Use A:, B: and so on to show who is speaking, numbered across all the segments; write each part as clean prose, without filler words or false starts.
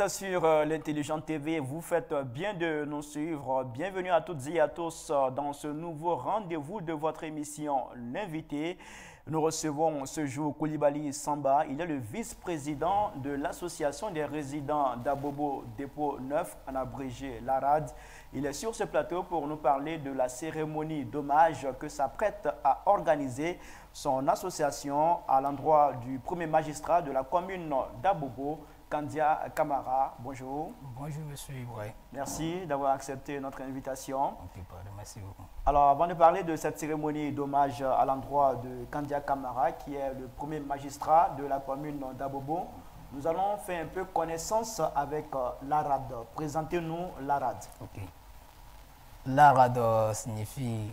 A: êtes sur l'Intelligente TV, vous faites bien de nous suivre. Bienvenue à toutes et à tous dans ce nouveau rendez-vous de votre émission L'Invité. Nous recevons ce jour Koulibaly Samba. Il est le vice-président de l'Association des résidents d'Abobo Dépôt 9, en abrégé l'ARAD. Il est sur ce plateau pour nous parler de la cérémonie d'hommage que s'apprête à organiser son association à l'endroit du premier magistrat de la commune d'Abobo, Kandia Kamara. Bonjour.
B: Bonjour, monsieur Ibrahim.
A: Merci d'avoir accepté notre invitation.
B: Ok, pardon, merci beaucoup.
A: Alors, avant de parler de cette cérémonie d'hommage à l'endroit de Kandia Kamara, qui est le premier magistrat de la commune d'Abobo, nous allons faire un peu connaissance avec l'ARAD. Présentez-nous l'ARAD.
B: Ok. L'ARAD signifie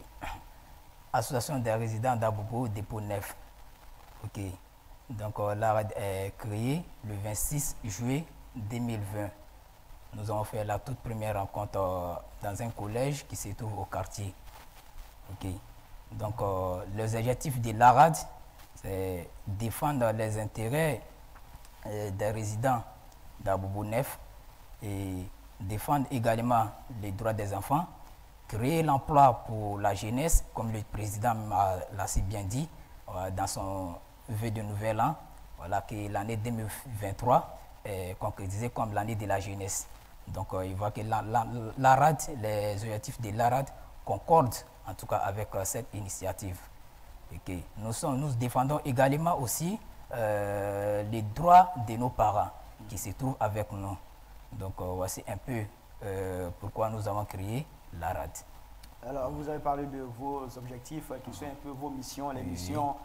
B: Association des résidents d'Abobo Dépôt 9. Ok. Donc, l'ARAD est créé le 26 juillet 2020. Nous avons fait la toute première rencontre dans un collège qui se trouve au quartier. Ok. Donc, les objectifs de l'ARAD, c'est défendre les intérêts des résidents d'Abobo 9 et défendre également les droits des enfants, créer l'emploi pour la jeunesse, comme le président l'a si bien dit dans son vœu de nouvel an, voilà, que l'année 2023 est concrétisée comme l'année de la jeunesse. Donc, il voit que l'ARAD, les objectifs de l'ARAD concordent en tout cas avec cette initiative. Okay. Nous défendons également aussi les droits de nos parents qui se trouvent avec nous. Donc, voici un peu pourquoi nous avons créé l'ARAD.
A: Alors, vous avez parlé de vos objectifs qui sont un peu vos missions, les missions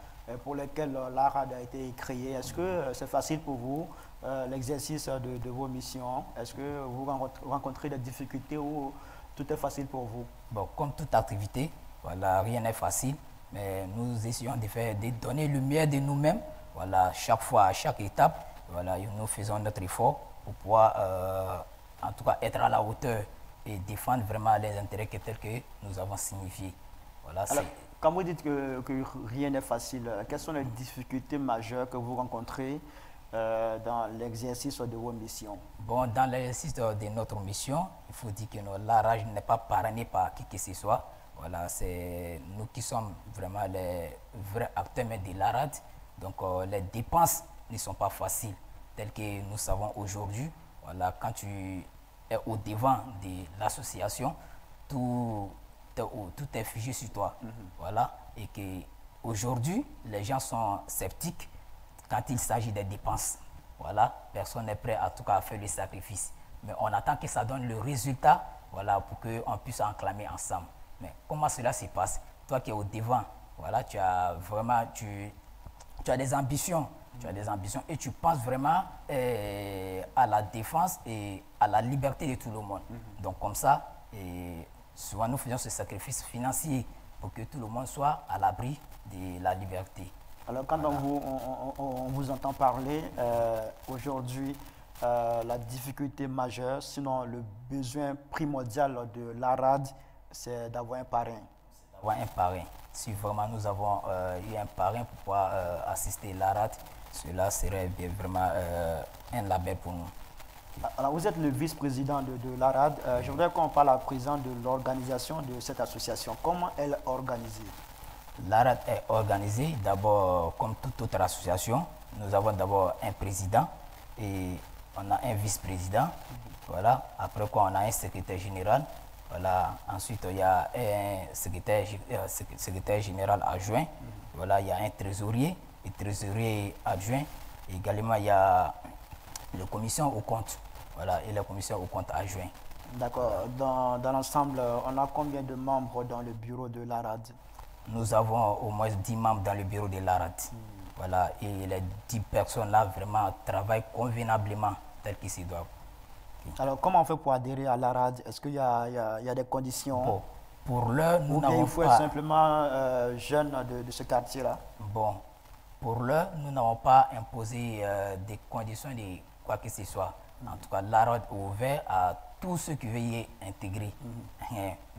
A: pour lesquelles l'ARAD a été créé. Est-ce que c'est facile pour vous, l'exercice de vos missions? Est-ce que vous rencontrez des difficultés ou tout est facile pour vous?
B: Bon, comme toute activité, voilà, rien n'est facile, mais nous essayons de donner le meilleur de nous-mêmes. Voilà, chaque fois, à chaque étape, voilà, nous faisons notre effort pour pouvoir, en tout cas, être à la hauteur et défendre vraiment les intérêts tels que nous avons signifiés. Voilà,
A: alors, quand vous dites que rien n'est facile, quelles sont les difficultés majeures que vous rencontrez dans l'exercice de vos missions?
B: Bon, dans l'exercice de notre mission, il faut dire que l'ARAD n'est pas parrainé par qui que ce soit. Voilà, c'est nous qui sommes vraiment les vrais acteurs de l'ARAD. Donc, les dépenses ne sont pas faciles, telles que nous savons aujourd'hui. Voilà, quand tu es au devant de l'association, tout est figé sur toi. Voilà, et qu'aujourd'hui, les gens sont sceptiques quand il s'agit des dépenses. Voilà, personne n'est prêt en tout cas à faire le sacrifice. Mais on attend que ça donne le résultat, voilà, pour qu'on puisse en clamer ensemble. Mais comment cela se passe? Toi qui es au devant, voilà, tu as vraiment, tu as des ambitions. Tu as des ambitions et tu penses vraiment à la défense et à la liberté de tout le monde. Donc comme ça, souvent nous faisons ce sacrifice financier pour que tout le monde soit à l'abri de la liberté.
A: Alors quand voilà, on vous entend parler aujourd'hui, la difficulté majeure, sinon le besoin primordial de l'ARAD, c'est d'avoir un parrain.
B: D'avoir un parrain. Si vraiment nous avons eu un parrain pour pouvoir assister l'ARAD, cela serait bien vraiment un label pour nous.
A: Alors, vous êtes le vice-président de l'ARAD. Je voudrais qu'on parle à présent de l'organisation de cette association. Comment elle est organisée?
B: L'ARAD est organisée d'abord comme toute autre association. Nous avons d'abord un président et on a un vice-président. Voilà. Après quoi, on a un secrétaire général. Voilà. Ensuite, il y a un secrétaire général adjoint. Voilà. Il y a un trésorier et trésorier adjoint. Et également, il y a la commission au compte. Voilà, et la commission au compte adjoint.
A: D'accord. Dans l'ensemble, on a combien de membres dans le bureau de l'ARAD?
B: Nous avons au moins 10 membres dans le bureau de l'ARAD. Voilà, et les 10 personnes-là vraiment travaillent convenablement tel qu'ils se doivent.
A: Alors, comment on fait pour adhérer à l'ARAD? Est-ce qu'il y a des conditions?
B: Bon, pour l'heure, nous n'avons pas...
A: il faut être simplement jeune de ce quartier-là?
B: Bon, pour l'heure, nous n'avons pas imposé des conditions de quoi que ce soit. En tout cas, l'ARAD est ouvert à tous ceux qui veulent y intégrer.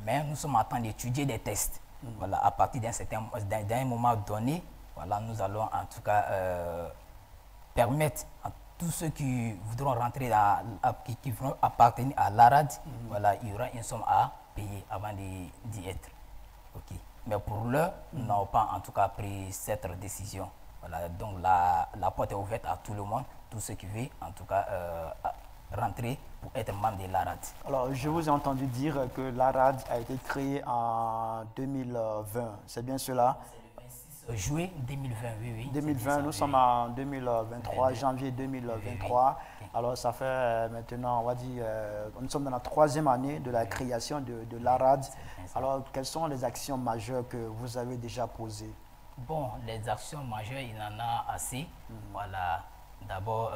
B: Mais nous sommes en train d'étudier des tests. Voilà, à partir d'un moment donné, voilà, nous allons en tout cas permettre à tous ceux qui voudront rentrer, qui vont appartenir à l'ARAD, voilà, il y aura une somme à payer avant d'y être. Ok. Mais pour l'heure, nous n'avons pas en tout cas pris cette décision. Voilà, donc la porte est ouverte à tout le monde, tous ceux qui veulent en tout cas rentrer pour être membre de l'ARAD.
A: Alors, je vous ai entendu dire que l'ARAD a été créé en 2020, c'est bien cela?
B: Juillet 2020, oui, oui.
A: 2020, nous sommes en 2023, janvier 2023. Oui. Alors, ça fait maintenant, on va dire, nous sommes dans la 3e année de la création de l'ARAD. Alors, quelles sont les actions majeures que vous avez déjà posées?
B: Bon, les actions majeures, il y en a assez. Voilà, d'abord,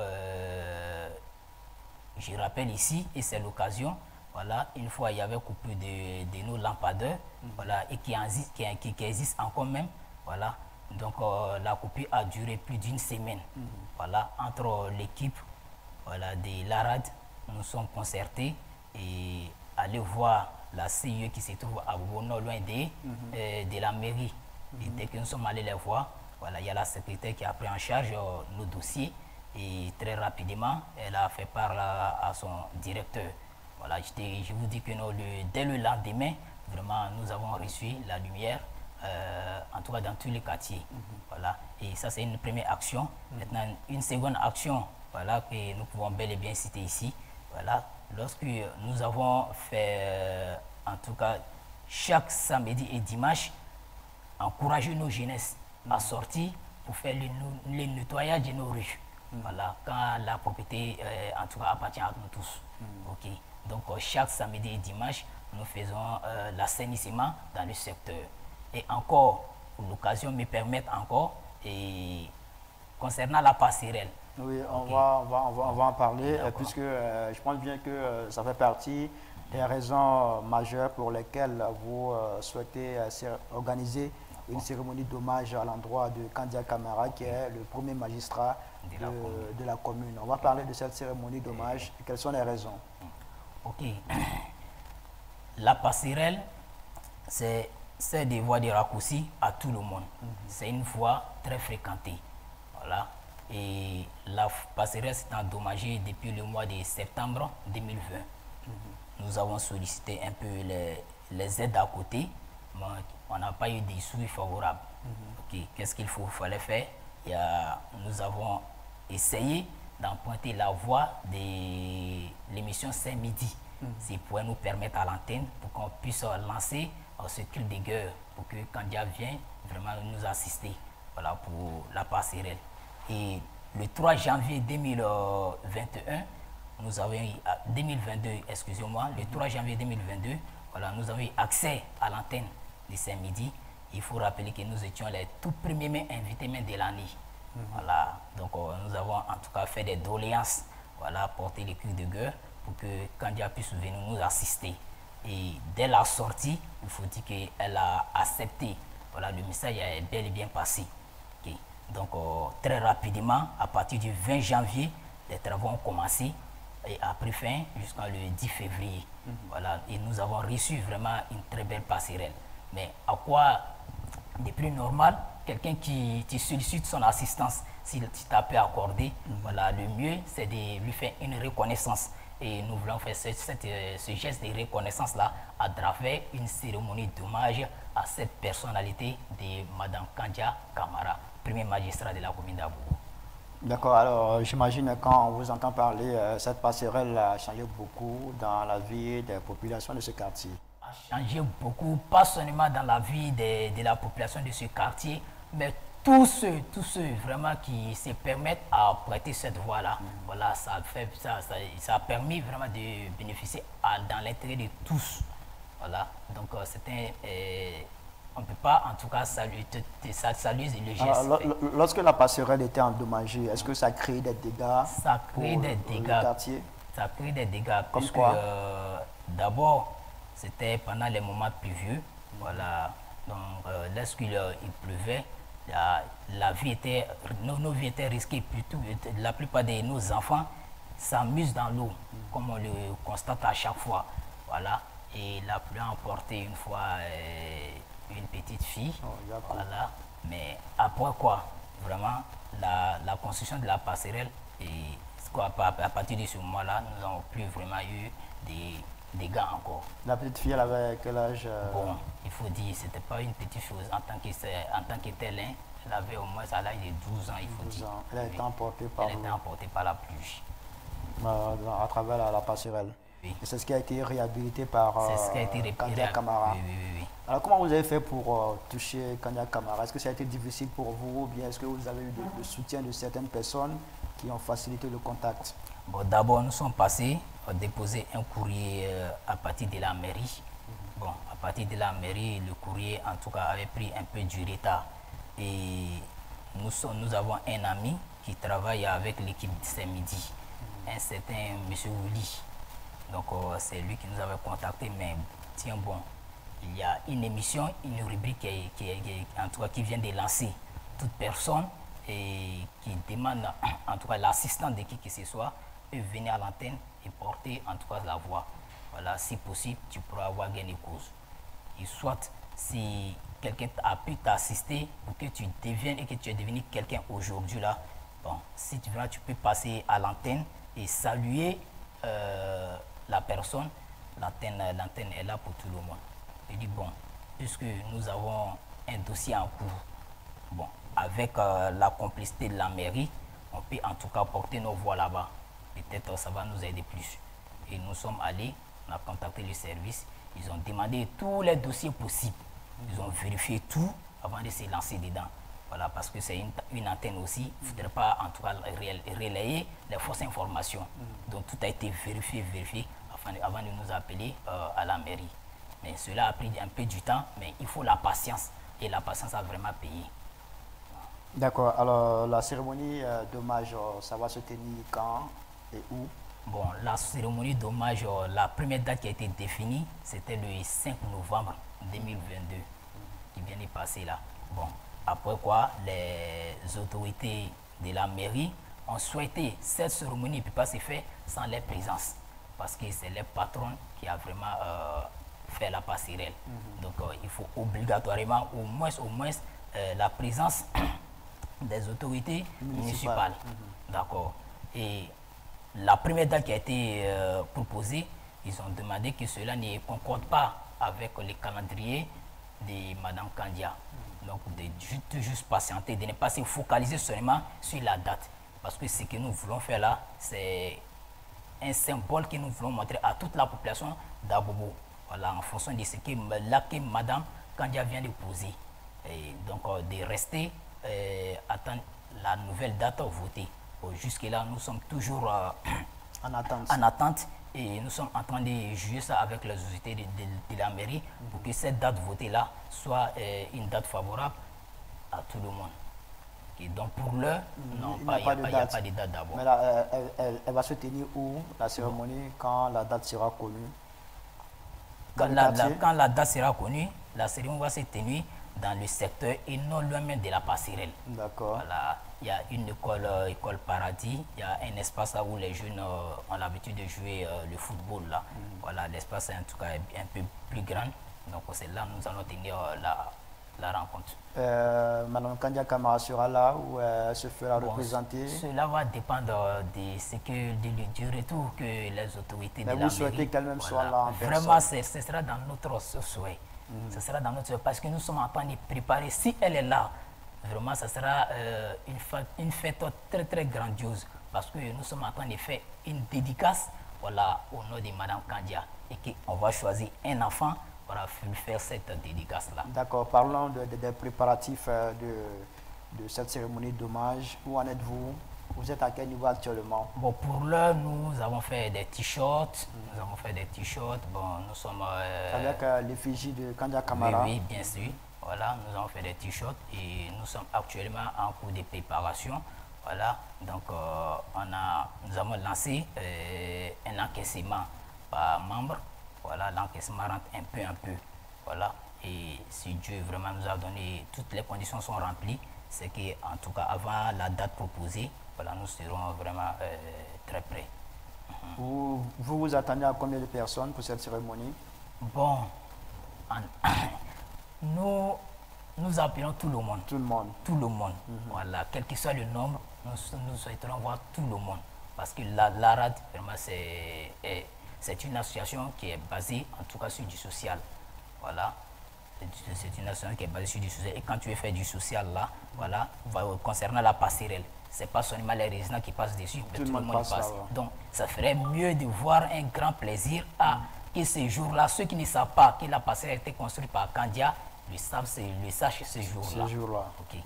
B: je rappelle ici, et c'est l'occasion, voilà, une fois il y avait coupé de nos lampadaires, voilà, et qui existe encore même. Voilà, donc la coupure a duré plus d'une semaine. Voilà, entre l'équipe, voilà, de l'ARAD, nous sommes concertés et aller voir la CIE qui se trouve à Bobo, non loin de la mairie. Et dès que nous sommes allés les voir, voilà, il y a la secrétaire qui a pris en charge nos dossiers et très rapidement, elle a fait part à son directeur. Voilà, je vous dis que dès le lendemain, vraiment, nous avons reçu la lumière. En tout cas dans tous les quartiers. Voilà. Et ça, c'est une première action. Maintenant, une seconde action, voilà, que nous pouvons bel et bien citer ici. Voilà. Lorsque nous avons fait, en tout cas, chaque samedi et dimanche, encourager nos jeunesses à sortir pour faire le nettoyage de nos rues. Voilà. Quand la propriété, en tout cas, appartient à nous tous. Ok. Donc, chaque samedi et dimanche, nous faisons l'assainissement dans le secteur. Et encore, pour l'occasion, me permettre encore, et concernant la passerelle.
A: Oui, on va en parler, puisque je pense bien que ça fait partie des raisons majeures pour lesquelles vous souhaitez organiser une cérémonie d'hommage à l'endroit de Kandia Camara, qui est le premier magistrat de la commune. On va parler de cette cérémonie d'hommage. Quelles sont les raisons?
B: Ok. La passerelle, c'est des voies de raccourci à tout le monde. C'est une voie très fréquentée. Voilà. Et la passerelle s'est endommagée depuis le mois de septembre 2020. Nous avons sollicité un peu les aides à côté, mais on n'a pas eu des sous favorables. Qu'est-ce qu'il fallait faire? Nous avons essayé d'emprunter la voie de l'émission Saint-Midi. C'est pour nous permettre à l'antenne pour qu'on puisse lancer ce cri de guerre pour que Kandia vienne vraiment nous assister, voilà, pour la passerelle. Et le 3 janvier 2021, nous avons eu, 2022, excusez-moi, le 3 janvier 2022, voilà, nous avons eu accès à l'antenne de Saint-Midi. Il faut rappeler que nous étions les tout premiers invités de l'année. Voilà, donc nous avons en tout cas fait des doléances, voilà, porter les cris de guerre pour que Kandia puisse venir nous assister. Et dès la sortie, il faut dire qu'elle a accepté. Voilà, le message est bel et bien passé. Okay. Donc, très rapidement, à partir du 20 janvier, les travaux ont commencé et a pris fin jusqu'au 10 février. Voilà, et nous avons reçu vraiment une très belle passerelle. Mais à quoi de plus normal, quelqu'un qui sollicite son assistance, s'il t'a pu accorder, voilà, le mieux, c'est de lui faire une reconnaissance. Et nous voulons faire ce geste de reconnaissance-là à travers une cérémonie d'hommage à cette personnalité de Mme Kandia Camara, premier magistrat de la commune d'Aboubou.
A: D'accord, alors j'imagine quand on vous entend parler, cette passerelle a changé beaucoup dans la vie des populations de ce quartier.
B: A changé beaucoup, pas seulement dans la vie de la population de ce quartier, mais tous ceux vraiment qui se permettent à prêter cette voie-là, voilà, ça a permis vraiment de bénéficier dans l'intérêt de tous. Voilà, donc on ne peut pas en tout cas saluer le geste.
A: Alors, lorsque la passerelle était endommagée, est-ce que ça a créé des dégâts?
B: Ça a créé des dégâts.
A: Le quartier? Ça
B: a créé des dégâts.
A: Comme quoi?
B: D'abord, c'était pendant les moments pluvieux. Voilà, donc lorsqu'il pleuvait, nos vies étaient risquées plutôt. La plupart de nos enfants s'amusent dans l'eau, comme on le constate à chaque fois. Voilà. Et la pluie a emporté une fois une petite fille. Voilà. Mais après quoi, vraiment, la construction de la passerelle, à partir de ce moment-là, nous n'avons plus vraiment eu des dégâts encore.
A: La petite fille, elle avait quel âge
B: Bon, il faut dire, c'était pas une petite chose en tant que tel, hein. Elle avait au moins à l'âge de 12 ans, il faut
A: 12
B: dire.
A: ans. Elle a été
B: Oui.
A: emportée par,
B: Elle était emportée par la pluie.
A: à travers la passerelle.
B: Oui.
A: Et c'est ce qui a été réhabilité par
B: C'est ce qui a été
A: Kandia Camara.
B: Oui, oui, oui, oui.
A: Alors comment vous avez fait pour toucher Kandia Camara? Est-ce que ça a été difficile pour vous ou bien est-ce que vous avez eu le soutien de certaines personnes qui ont facilité le contact?
B: Bon, d'abord, nous sommes passés déposer un courrier à partir de la mairie. Bon, à partir de la mairie, le courrier, en tout cas, avait pris un peu du retard. Et nous avons un ami qui travaille avec l'équipe de Saint-Midi, un certain M. Willy. Donc, c'est lui qui nous avait contacté, mais tiens bon, il y a une émission, une rubrique en tout cas, qui vient de lancer. Toute personne et qui demande, en tout cas, l'assistant de qui que ce soit, peut venir à l'antenne et porter, en tout cas, la voix. Voilà, si possible, tu pourras avoir gain de cause. Et soit, si quelqu'un a pu t'assister pour que tu deviennes et que tu es devenu quelqu'un aujourd'hui là, bon, si tu veux, tu peux passer à l'antenne et saluer la personne. L'antenne est là pour tout le monde. Je dis, bon, puisque nous avons un dossier en cours, bon, avec la complicité de la mairie, on peut en tout cas porter nos voix là-bas. Peut-être ça va nous aider plus. Et nous sommes allés, on a contacté le service, ils ont demandé tous les dossiers possibles. Ils ont vérifié tout avant de se lancer dedans. Voilà, parce que c'est une antenne aussi, il ne faudrait pas en tout cas relayer les fausses informations. Donc tout a été vérifié avant de nous appeler à la mairie. Mais cela a pris un peu du temps, mais il faut la patience. Et la patience a vraiment payé.
A: D'accord. Alors, la cérémonie d'hommage, ça va se tenir quand et où?
B: Bon, la cérémonie d'hommage, la première date qui a été définie, c'était le 5 novembre 2022, qui vient de passer là. Bon, après quoi, les autorités de la mairie ont souhaité cette cérémonie ne peut pas se faire sans leur présence. Parce que c'est le patron qui a vraiment fait la passerelle. Donc, il faut obligatoirement, au moins la présence des autorités municipales. D'accord. Et la première date qui a été proposée, ils ont demandé que cela ne concorde pas avec le calendrier de Mme Kandia. Donc, de juste patienter, de ne pas se focaliser seulement sur la date. Parce que ce que nous voulons faire là, c'est un symbole que nous voulons montrer à toute la population d'Abobo. Voilà, en fonction de ce que Mme Kandia vient de poser. Et donc, de rester, attendre la nouvelle date votée. Jusque-là, nous sommes toujours en attente et nous sommes en train de juger ça avec les autorités de la mairie pour que cette date votée-là soit une date favorable à tout le monde. Et donc pour l'heure, non, il n'y a pas de date d'abord.
A: Mais là, elle va se tenir où, la cérémonie, quand la date sera connue?
B: Quand la date sera connue, la cérémonie va se tenir dans le secteur et non loin même de la passerelle.
A: D'accord.
B: Voilà. Il y a une école Paradis, il y a un espace là où les jeunes ont l'habitude de jouer le football là. Voilà, l'espace est en tout cas un peu plus grand. Donc c'est là que nous allons tenir la rencontre.
A: Mme Kandia Camara sera là ou elle se fera représenter?
B: Cela va dépendre du retour que les autorités de la mairie.
A: Vous souhaitez qu'elle-même soit là en personne?
B: Vraiment, ce sera dans notre souhait. Ce sera dans notre souhait parce que nous sommes en train de préparer. Si elle est là, vraiment, ce sera une fête très très grandiose parce que nous sommes en train de faire une dédicace voilà, au nom de Mme Kandia et qu'on va choisir un enfant pour faire cette dédicace-là.
A: D'accord, parlons des préparatifs de cette cérémonie d'hommage. Où en êtes-vous? Vous êtes à quel niveau actuellement?
B: Bon, pour l'heure, nous avons fait des t-shirts. Nous avons fait des t-shirts. Bon, nous sommes...
A: avec l'effigie de Kandia Camara?
B: Oui, bien sûr. Voilà, nous avons fait des t-shirts et nous sommes actuellement en cours de préparation. Voilà, donc nous avons lancé un encaissement par membre. Voilà, l'encaissement rentre un peu. Voilà, et si Dieu vraiment nous a donné, toutes les conditions sont remplies, c'est qu'en tout cas, avant la date proposée, voilà, nous serons vraiment très prêts.
A: Vous attendez à combien de personnes pour cette cérémonie?
B: Bon, nous appelons tout le monde.
A: Tout le monde.
B: Tout le monde. Voilà, quel que soit le nombre, nous souhaiterons voir tout le monde. parce que l'ARAD, vraiment, c'est une association qui est basée, en tout cas, sur du social. Voilà. C'est une association qui est basée sur du social. Et quand tu veux faire du social, là, voilà, concernant la passerelle, c'est pas seulement les résidents qui passent dessus, mais tout le monde passe. Là, donc, ça ferait mieux de voir un grand plaisir à que ces jours-là, ceux qui ne savent pas que la passerelle a été construite par Kandia, le sachent ce jour-là.
A: Ce jour-là.
B: Ok.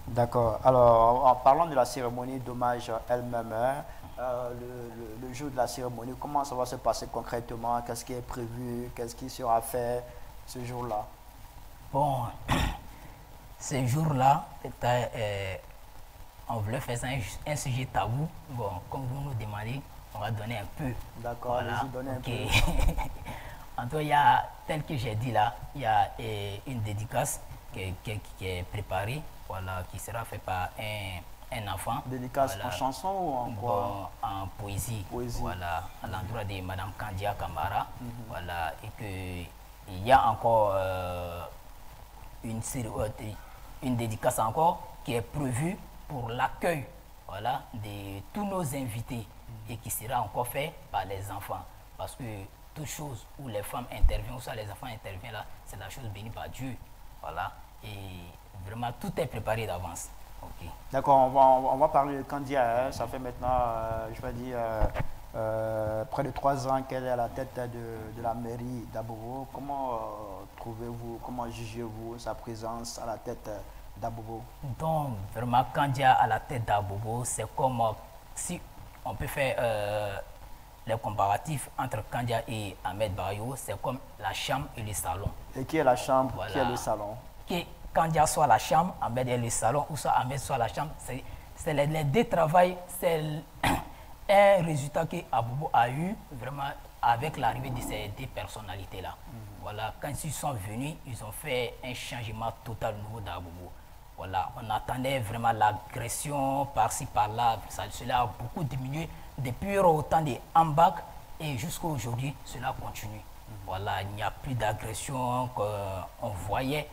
A: D'accord. Alors, en parlant de la cérémonie d'hommage elle-même, le jour de la cérémonie, comment ça va se passer concrètement? Qu'est-ce qui est prévu? Qu'est-ce qui sera fait ce jour-là?
B: Bon, ce jour-là, on voulait faire un sujet tabou. Bon, comme vous nous demandez, on va donner un peu.
A: D'accord,
B: voilà.
A: allez-y, donnez un peu.
B: En tout cas, il y a, tel que j'ai dit là, il y a une dédicace qui est préparée, voilà, qui sera faite par un enfant.
A: Dédicace
B: voilà,
A: en chanson ou en quoi?
B: Bon, en poésie. Voilà, à l'endroit de Madame Kandia Kamara. Voilà, et que il y a encore une dédicace encore qui est prévue pour l'accueil, voilà, de tous nos invités et qui sera encore fait par les enfants. Parce que toute chose où les femmes interviennent, où ça les enfants interviennent là, c'est la chose bénie par Dieu. Voilà. Et vraiment, tout est préparé d'avance. Okay.
A: D'accord, on va parler de Kandia. Hein. Ça fait maintenant, je vais dire, près de 3 ans qu'elle est à la tête de la mairie d'Abobo. Comment trouvez-vous, comment jugez-vous sa présence à la tête d'Abobo?
B: Donc, vraiment, Kandia à la tête d'Abobo, c'est comme si on peut faire les comparatifs entre Kandia et Ahmed Bayo, c'est comme la chambre et le salon.
A: Et qui est la chambre,
B: voilà.
A: Qui est le salon?
B: Kandia soit la chambre, Ahmed est le salon, ou soit Ahmed soit la chambre. C'est les deux travails, c'est un résultat que Abobo a eu vraiment avec l'arrivée de ces deux personnalités-là. Voilà, quand ils sont venus, ils ont fait un changement total au niveau d'Abobo. Voilà, on attendait vraiment l'agression par-ci, par-là. Cela a beaucoup diminué depuis autant de Ambak et jusqu'à aujourd'hui, cela continue. Voilà, il n'y a plus d'agression qu'on voyait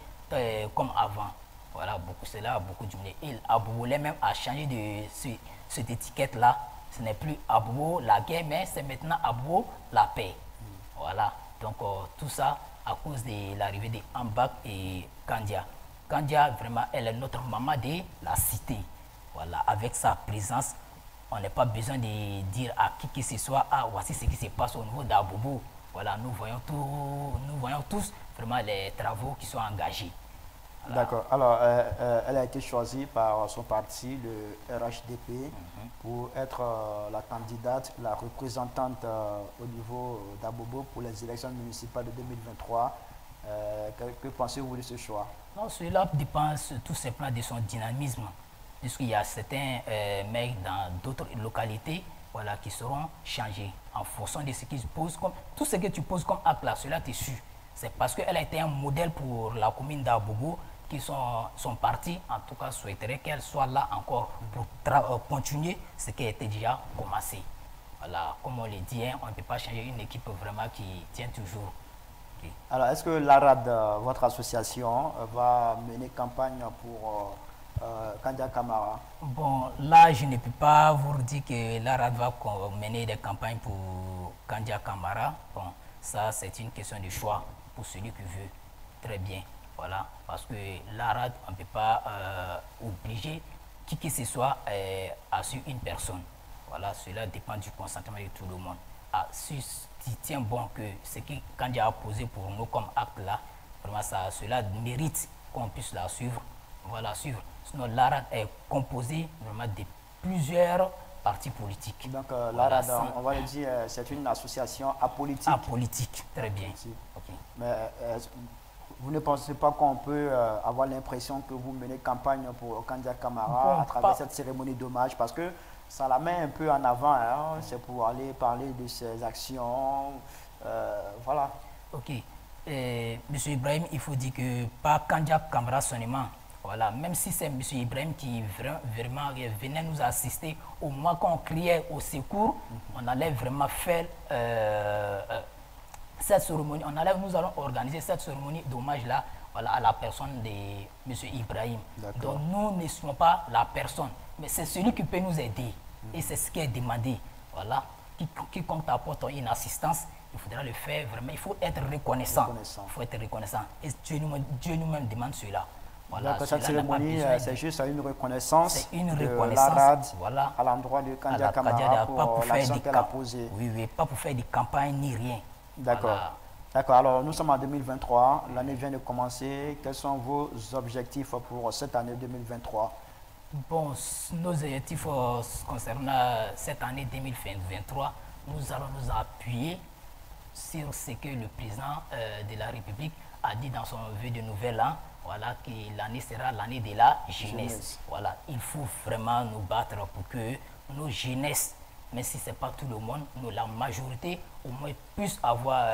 B: comme avant. Voilà, cela a beaucoup diminué. Et Abobo même a changé de cette étiquette-là. Ce n'est plus Abobo la guerre, mais c'est maintenant Abobo la paix. Voilà, donc tout ça à cause de l'arrivée de Ambak et Kandia. Kandia, vraiment, elle est notre maman de la cité. Voilà, avec sa présence, on n'a pas besoin de dire à qui que ce soit, ah, voici ce qui se passe au niveau d'Abobo. Voilà, nous voyons tous vraiment les travaux qui sont engagés. Voilà.
A: D'accord. Alors, elle a été choisie par son parti, le RHDP, pour être la candidate, la représentante au niveau d'Abobo pour les élections municipales de 2023. Que pensez-vous de ce choix?
B: Non, cela dépend tout simplement de son dynamisme. Puisqu'il y a certains mecs dans d'autres localités, voilà, qui seront changés en fonction de ce qu'ils posent comme. Tout ce que tu poses comme acte là, cela t'est su. C'est parce qu'elle a été un modèle pour la commune d'Abobo qui sont partis, en tout cas, souhaiteraient qu'elle soit là encore pour continuer ce qui a été déjà commencé. Voilà, comme on le dit, hein, on ne peut pas changer une équipe vraiment qui tient toujours. Okay.
A: Alors, est-ce que l'ARAD, votre association, va mener campagne pour Kandia Kamara?
B: Bon, là, je ne peux pas vous dire que l'ARAD va mener des campagnes pour Kandia Kamara. Bon, ça, c'est une question de choix pour celui qui veut. Très bien. Voilà, parce que l'ARAD, on ne peut pas obliger qui que ce soit à suivre une personne. Voilà, cela dépend du consentement de tout le monde. Ah, si tu tiens bon que ce que Kandia a posé pour nous comme acte là, vraiment cela mérite qu'on puisse la suivre. Voilà, suivre. Sinon, l'ARAD est composé vraiment de plusieurs partis politiques.
A: Donc, l'ARAD, on va le dire, c'est une association apolitique.
B: Apolitique, très bien.
A: Okay. Mais vous ne pensez pas qu'on peut avoir l'impression que vous menez campagne pour Kandia Kamara à travers cette cérémonie d'hommage, parce que ça la met un peu en avant, hein, c'est pour aller parler de ses actions, voilà.
B: Ok. Monsieur Ibrahim, il faut dire que pas Kandia Kamara seulement. Voilà, même si c'est M. Ibrahim qui vraiment venait nous assister, au moment qu'on criait au secours, on allait vraiment faire cette cérémonie. Nous allons organiser cette cérémonie d'hommage-là, voilà, à la personne de M. Ibrahim. Donc nous ne sommes pas la personne, mais c'est celui qui peut nous aider. Et c'est ce qui est demandé. Voilà. Quiconque t'apporte une assistance, il faudra le faire vraiment. Il faut être reconnaissant. Il faut être reconnaissant. Et Dieu nous-même demande cela.
A: Voilà, cette cérémonie, c'est juste une reconnaissance,
B: de
A: l'ARAD
B: voilà,
A: à l'endroit de Kandia Camara pour l'action qu'elle a posée.
B: Oui, oui, pas pour faire des campagnes ni rien.
A: D'accord. Voilà. D'accord, alors nous sommes en 2023, l'année vient de commencer. Quels sont vos objectifs pour cette année 2023?
B: Bon, nos objectifs concernant cette année 2023, nous allons nous appuyer sur ce que le président de la République a dit dans son vœu de nouvel an, voilà, que l'année sera l'année de la jeunesse. Voilà, il faut vraiment nous battre pour que nos jeunesses, même si ce n'est pas tout le monde, nous, la majorité, au moins puissent avoir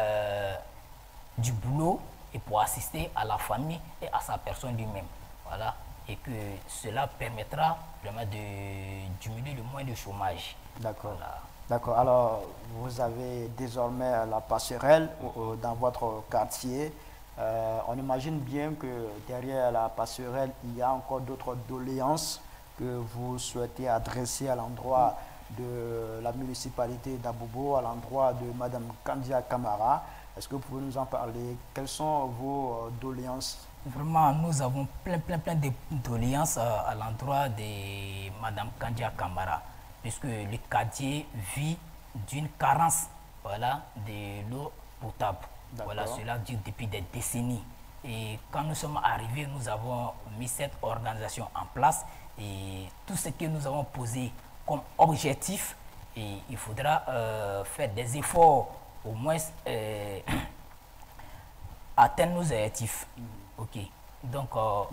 B: du boulot et pour assister à la famille et à sa personne lui-même. Voilà, et que cela permettra vraiment de diminuer le moins de chômage.
A: D'accord.
B: Voilà.
A: D'accord. Alors, vous avez désormais la passerelle dans votre quartier. On imagine bien que derrière la passerelle, il y a encore d'autres doléances que vous souhaitez adresser à l'endroit de la municipalité d'Abobo, à l'endroit de Mme Kandia Camara. Est-ce que vous pouvez nous en parler? Quelles sont vos doléances?
B: Vraiment, nous avons plein de doléances à l'endroit de Mme Kandia Camara, puisque le quartier vit d'une carence, voilà, de l'eau potable. Voilà, cela dure depuis des décennies. Et quand nous sommes arrivés, nous avons mis cette organisation en place. Et tout ce que nous avons posé comme objectif, et il faudra faire des efforts, au moins atteindre nos objectifs. Ok. Donc pour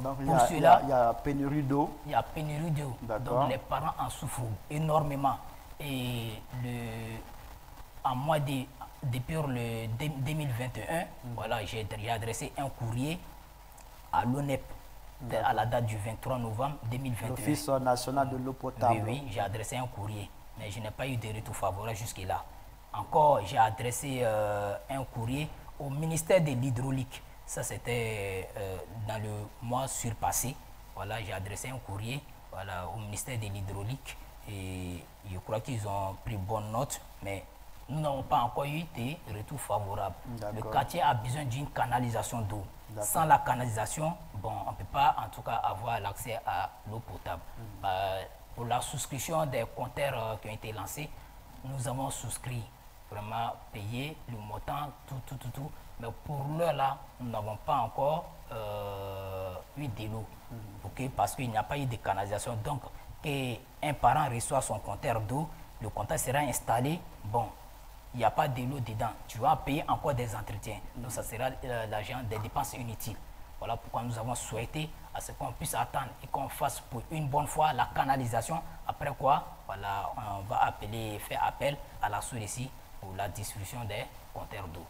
B: cela,
A: il y a pénurie d'eau.
B: Il y a pénurie d'eau. Donc les parents en souffrent énormément. Et en mois depuis le 2021, voilà, j'ai adressé un courrier à l'ONEP à la date du 23 novembre 2021.
A: L'Office national de l'eau potable.
B: Oui, oui, j'ai adressé un courrier, mais je n'ai pas eu de retour favorable jusque-là. Encore, j'ai adressé un courrier au ministère de l'Hydraulique. Ça, c'était dans le mois surpassé. Voilà, j'ai adressé un courrier, voilà, au ministère de l'Hydraulique et je crois qu'ils ont pris bonne note, mais nous n'avons pas encore eu de retour favorable. Le quartier a besoin d'une canalisation d'eau. Sans la canalisation, bon, on ne peut pas en tout cas avoir l'accès à l'eau potable. Pour la souscription des compteurs qui ont été lancés, nous avons souscrit, vraiment payé le montant, tout. Mais pour l'heure là, nous n'avons pas encore eu de l'eau. Okay? Parce qu'il n'y a pas eu de canalisation. Donc, qu'un parent reçoit son compteur d'eau, le compteur sera installé. Bon, il n'y a pas de l'eau dedans. Tu vas payer encore des entretiens. Donc, ça sera l'argent des dépenses inutiles. Voilà pourquoi nous avons souhaité à ce qu'on puisse attendre et qu'on fasse pour une bonne fois la canalisation. Après quoi, voilà, on va faire appel à la SODECI pour la distribution des compteurs d'eau.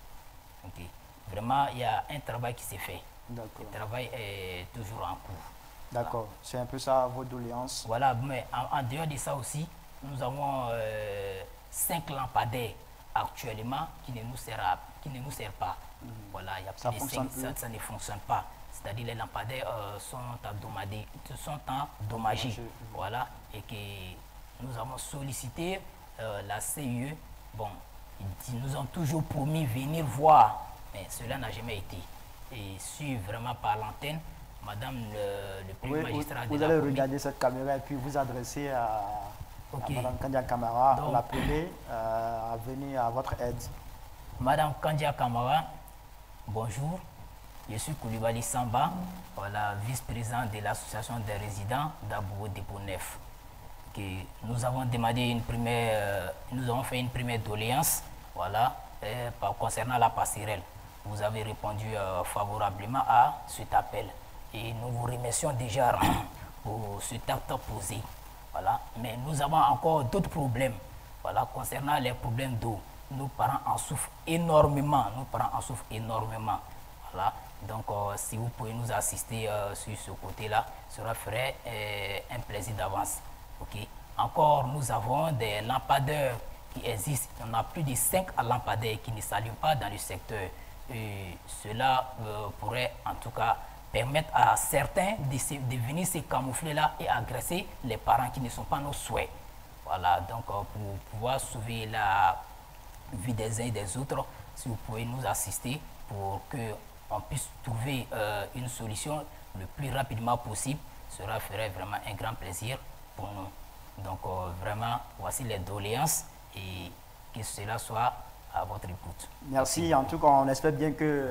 B: Okay. Vraiment, il y a un travail qui s'est fait. Le travail est toujours en cours.
A: D'accord. Voilà. C'est un peu ça, vos doléances.
B: Voilà, mais en dehors de ça aussi, nous avons 5 lampadaires actuellement qui ne nous servent pas. Voilà, il y a plus de 5, ça ne fonctionne pas. C'est-à-dire les lampadaires sont endommagés. Voilà, et que nous avons sollicité la CIE. Bon, ils nous ont toujours promis venir voir, mais cela n'a jamais été. Et suis vraiment par l'antenne, Madame le premier magistrat de la commune.
A: Vous allez regarder cette caméra et puis vous adresser à Madame Kandia Camara, l'appeler à venir à votre aide.
B: Madame Kandia Camara, bonjour. Je suis Koulibaly Samba, voilà, vice-président de l'association des résidents d'Abobo Dépôt Neuf. Nous avons demandé nous avons fait une première doléance, voilà, concernant la passerelle. Vous avez répondu favorablement à cet appel et nous vous remercions déjà pour cet acte posé. Voilà. Mais nous avons encore d'autres problèmes, voilà, concernant les problèmes d'eau. Nos parents en souffrent énormément. Voilà. Donc, si vous pouvez nous assister sur ce côté-là, cela ferait un plaisir d'avance. Okay. Encore, nous avons des lampadaires qui existent. On a plus de 5 lampadaires qui ne s'allument pas dans le secteur. Et cela pourrait en tout cas permettre à certains de venir se camoufler là et agresser les parents qui ne sont pas nos souhaits. Voilà, donc pour pouvoir sauver la vie des uns et des autres, si vous pouvez nous assister pour qu'on puisse trouver une solution le plus rapidement possible, cela ferait vraiment un grand plaisir pour nous. Donc vraiment, voici les doléances et que cela soit à votre écoute.
A: Merci. En tout cas, on espère bien que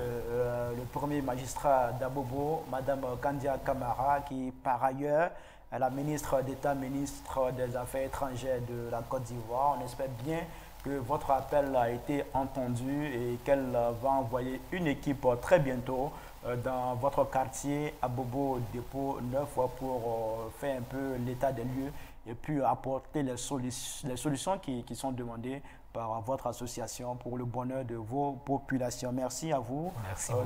A: le premier magistrat d'Abobo, Madame Kandia Kamara, qui par ailleurs est la ministre d'État, ministre des Affaires étrangères de la Côte d'Ivoire, on espère bien que votre appel a été entendu et qu'elle va envoyer une équipe très bientôt dans votre quartier Abobo Dépôt 9 pour faire un peu l'état des lieux et puis apporter les solutions qui sont demandées par votre association pour le bonheur de vos populations. Merci à vous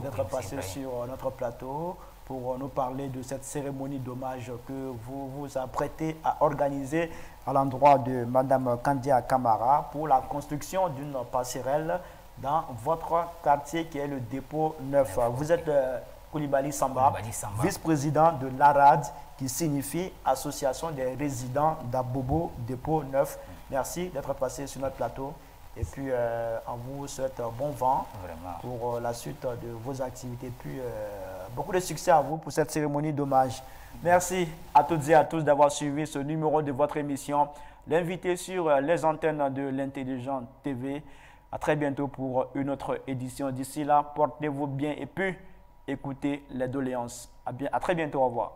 A: d'être passé sur notre plateau pour nous parler de cette cérémonie d'hommage que vous vous apprêtez à organiser à l'endroit de Madame Kandia Kamara pour la construction d'une passerelle dans votre quartier qui est le dépôt 9. Vous êtes Koulibaly Samba, vice-président de l'ARAD, qui signifie Association des résidents d'Abobo Dépôt 9. Merci d'être passé sur notre plateau. Et puis, on vous souhaite bon vent pour la suite de vos activités. Puis, beaucoup de succès à vous pour cette cérémonie d'hommage. Merci à toutes et à tous d'avoir suivi ce numéro de votre émission, l'invité sur les antennes de l'Intelligent TV. À très bientôt pour une autre édition. D'ici là, portez-vous bien et puis écoutez les doléances. À très bientôt. Au revoir.